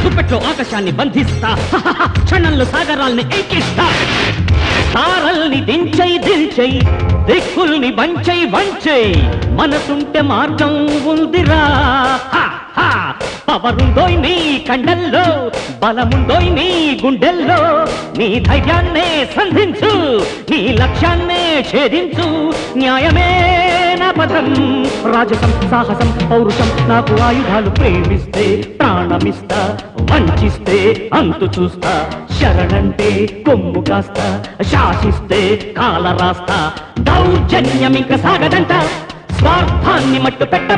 దుప్పట్లో ఆకాశాన్ని బంధిస్తా, క్షణంలో సాగరాల్ని ఎక్కిస్తా. తారల్ని దించై దించై, దిక్కుల్ని వంచై వంచై, మనసుంటే మార్గం ఉందిరా. పవరుందోయ్ నీ కండల్లో, బలముందోయ్ నీ గుండెల్లో. నీ ధైర్యాన్నే సంధించు, నీ లక్ష్యాన్నే ఛేదించు. న్యాయమే నా పదం, రాజసం సాహసం పౌరుషం నాకు ఆయుధాలు. ప్రేమిస్తే ప్రాణమిస్తా, వంచిస్తే అంతు చూస్తా. శరణంటే కొమ్ము కాస్తా, శాసిస్తే కాల రాస్తా. దౌర్జన్యం ఇంక సాగదంట, స్వార్థాన్ని మట్టు పెట్టమ